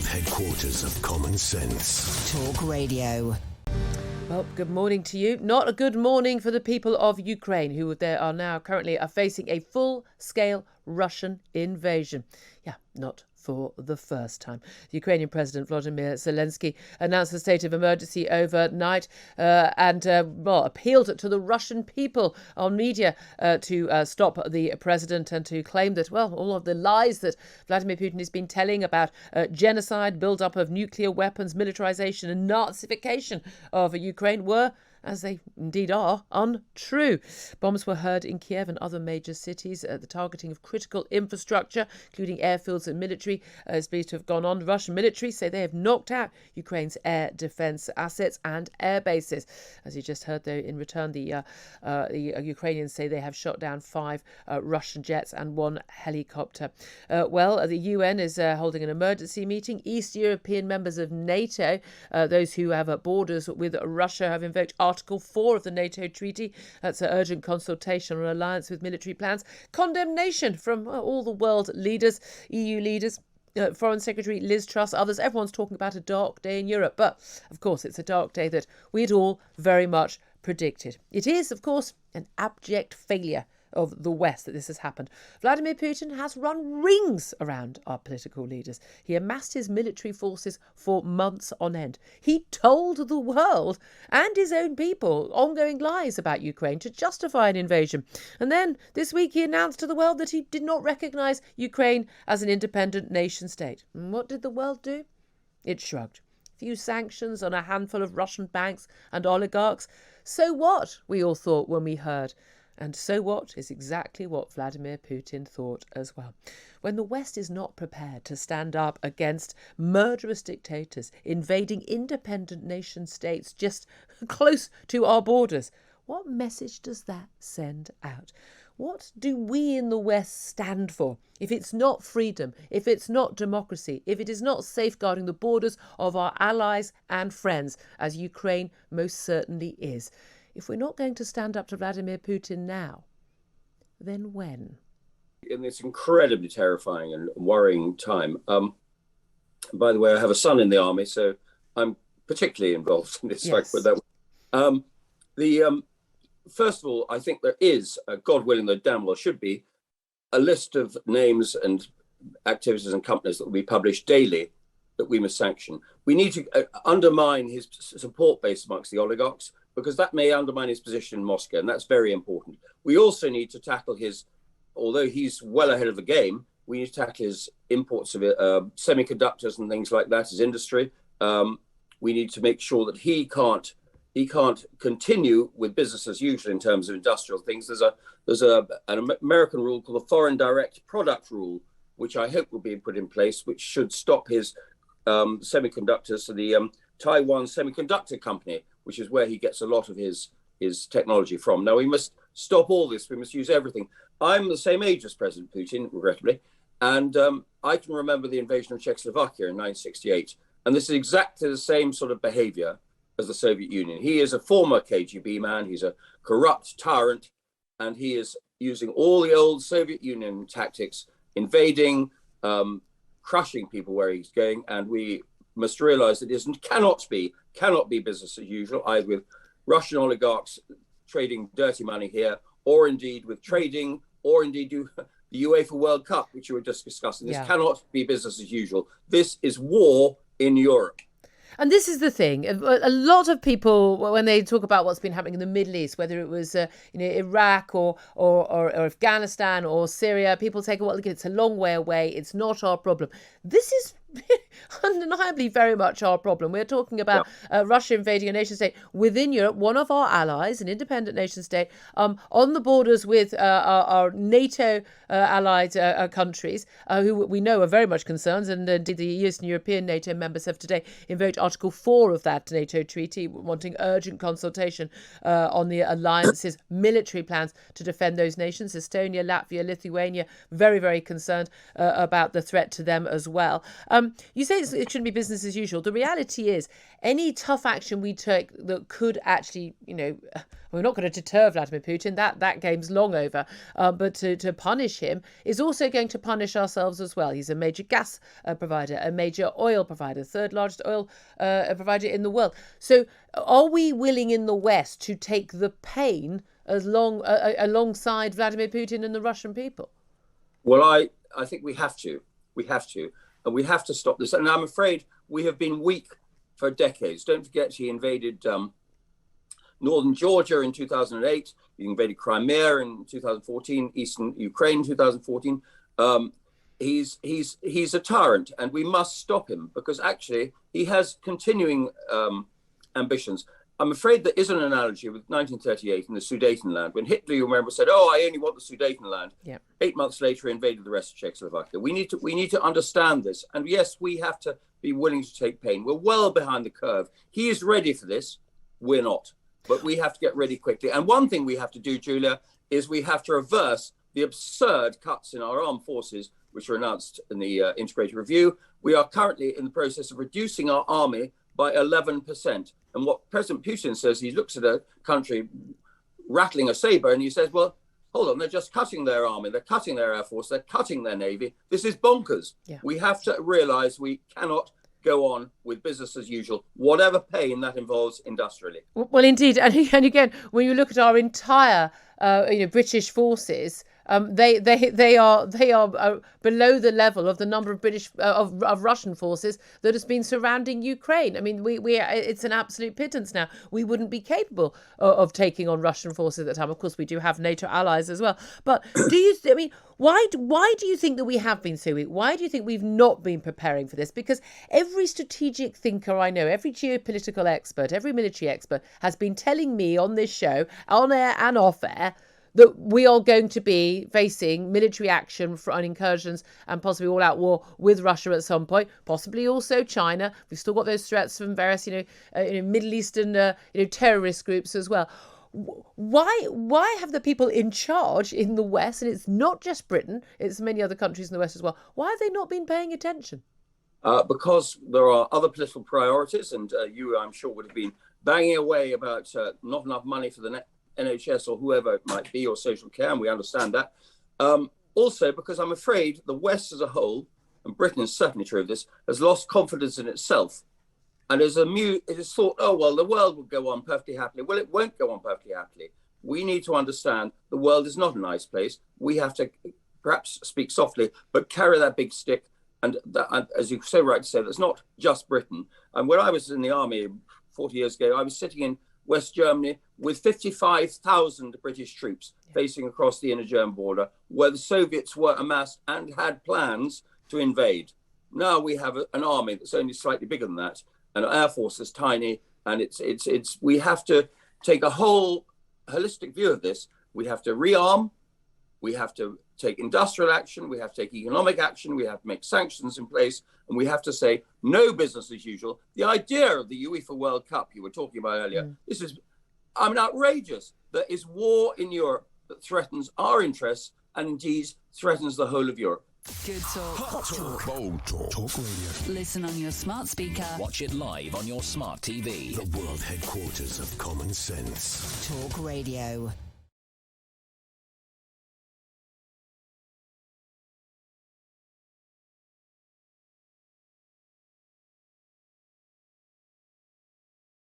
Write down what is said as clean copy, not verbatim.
headquarters of common sense. Talk Radio. Well, good morning to you. Not a good morning for the people of Ukraine, who are now currently facing a full-scale Russian invasion. Yeah, not for the first time. The Ukrainian President Vladimir Zelensky announced a state of emergency overnight and appealed to the Russian people on media to stop the president and to claim that, all of the lies that Vladimir Putin has been telling about genocide, build-up of nuclear weapons, militarization and Nazification of Ukraine were, as they indeed are, untrue. Bombs were heard in Kiev and other major cities. The targeting of critical infrastructure, including airfields and military, is believed to have gone on. The Russian military say they have knocked out Ukraine's air defence assets and air bases. As you just heard, though, in return, the Ukrainians say they have shot down 5 Russian jets and 1 helicopter. The UN is holding an emergency meeting. East European members of NATO, those who have borders with Russia, have invoked Article 4 of the NATO treaty. That's an urgent consultation on an alliance with military plans. Condemnation from all the world leaders, EU leaders, Foreign Secretary Liz Truss, others. Everyone's talking about a dark day in Europe. But, of course, it's a dark day that we'd all very much predicted. It is, of course, an abject failure of the West that this has happened. Vladimir Putin has run rings around our political leaders. He amassed his military forces for months on end. He told the world and his own people ongoing lies about Ukraine to justify an invasion. And then this week he announced to the world that he did not recognise Ukraine as an independent nation state. And what did the world do? It shrugged. Few sanctions on a handful of Russian banks and oligarchs. So what, we all thought when we heard. And so what is exactly what Vladimir Putin thought as well. When the West is not prepared to stand up against murderous dictators invading independent nation states just close to our borders, what message does that send out? What do we in the West stand for if it's not freedom, if it's not democracy, if it is not safeguarding the borders of our allies and friends, as Ukraine most certainly is? If we're not going to stand up to Vladimir Putin now, then when? In this incredibly terrifying and worrying time. By the way, I have a son in the army, so I'm particularly involved in this. Yes. If I put that way. First of all, I think there is, God willing, there damn well should be, a list of names and activities and companies that will be published daily that we must sanction. We need to undermine his support base amongst the oligarchs, because that may undermine his position in Moscow, and that's very important. We also need to tackle his, although he's well ahead of the game, we need to tackle his imports of semiconductors and things like that, his industry. We need to make sure that he can't continue with business as usual in terms of industrial things. There's an American rule called the Foreign Direct Product Rule, which I hope will be put in place, which should stop his semiconductors to the Taiwan Semiconductor Company, which is where he gets a lot of his technology from. Now, we must stop all this. We must use everything. I'm the same age as President Putin, regrettably, and I can remember the invasion of Czechoslovakia in 1968. And this is exactly the same sort of behavior as the Soviet Union. He is a former KGB man. He's a corrupt tyrant, and he is using all the old Soviet Union tactics, invading, crushing people where he's going. And we must realize that it cannot be business as usual, either with Russian oligarchs trading dirty money here, or indeed with trading, or indeed the UEFA World Cup, which you were just discussing. This cannot be business as usual. This is war in Europe. And this is the thing. A lot of people, when they talk about what's been happening in the Middle East, whether it was Iraq or Afghanistan or Syria, people say, well, it's a long way away. It's not our problem. This is undeniably very much our problem. We're talking about Russia invading a nation state within Europe, one of our allies, an independent nation state, on the borders with our NATO allied countries, who we know are very much concerned, and indeed the Eastern European NATO members have today invoked Article 4 of that NATO treaty, wanting urgent consultation on the alliance's military plans to defend those nations. Estonia, Latvia, Lithuania, very, very concerned about the threat to them as well. You say it shouldn't be business as usual. The reality is, any tough action we take that could actually, we're not going to deter Vladimir Putin. That game's long over. But to punish him is also going to punish ourselves as well. He's a major gas provider, a major oil provider, third largest oil provider in the world. So are we willing in the West to take the pain alongside Vladimir Putin and the Russian people? Well, I think we have to. And we have to stop this. And I'm afraid we have been weak for decades. Don't forget, he invaded northern Georgia in 2008. He invaded Crimea in 2014, eastern Ukraine in 2014. He's a tyrant, and we must stop him, because actually he has continuing ambitions. I'm afraid there is an analogy with 1938 in the Sudetenland, when Hitler, you remember, said, I only want the Sudetenland. Yeah. 8 months later, he invaded the rest of Czechoslovakia. We need to understand this. And yes, we have to be willing to take pain. We're well behind the curve. He is ready for this. We're not. But we have to get ready quickly. And one thing we have to do, Julia, is we have to reverse the absurd cuts in our armed forces, which were announced in the integrated review. We are currently in the process of reducing our army by 11%. And what President Putin says, he looks at a country rattling a saber and he says, well, hold on, they're just cutting their army, they're cutting their air force, they're cutting their navy. This is bonkers. Yeah. We have to realize we cannot go on with business as usual, whatever pain that involves industrially. Well, indeed. And again, when you look at our entire British forces, they are below the level of the number of British of Russian forces that has been surrounding Ukraine. I mean, it's an absolute pittance now. We wouldn't be capable of taking on Russian forces at the time. Of course, we do have NATO allies as well. But why do you think that we have been so weak? Why do you think we've not been preparing for this? Because every strategic thinker I know, every geopolitical expert, every military expert has been telling me on this show, on air and off air, that we are going to be facing military action on incursions and possibly all-out war with Russia at some point, possibly also China. We've still got those threats from various, Middle Eastern, terrorist groups as well. Why have the people in charge in the West, and it's not just Britain, it's many other countries in the West as well, why have they not been paying attention? Because there are other political priorities, and you, I'm sure, would have been banging away about not enough money for the NHS or whoever it might be, or social care, and we understand that. Also, because I'm afraid the West as a whole, and Britain is certainly true of this, has lost confidence in itself. And it is thought, the world will go on perfectly happily. Well, it won't go on perfectly happily. We need to understand the world is not a nice place. We have to perhaps speak softly, but carry that big stick. And as you so rightly say, that's not just Britain. And when I was in the army 40 years ago, I was sitting in West Germany with 55,000 British troops facing across the inner German border, where the Soviets were amassed and had plans to invade. Now we have an army that's only slightly bigger than that, and our air force is tiny. And we have to take a whole holistic view of this. We have to rearm. We have to take industrial action. We have to take economic action. We have to make sanctions in place. And we have to say no business as usual. The idea of the UEFA World Cup you were talking about earlier, this is, outrageous. There is war in Europe that threatens our interests and indeed threatens the whole of Europe. Good talk. Hot talk. Bold talk. Talk radio. Listen on your smart speaker. Watch it live on your smart TV. The world headquarters of common sense. Talk Radio.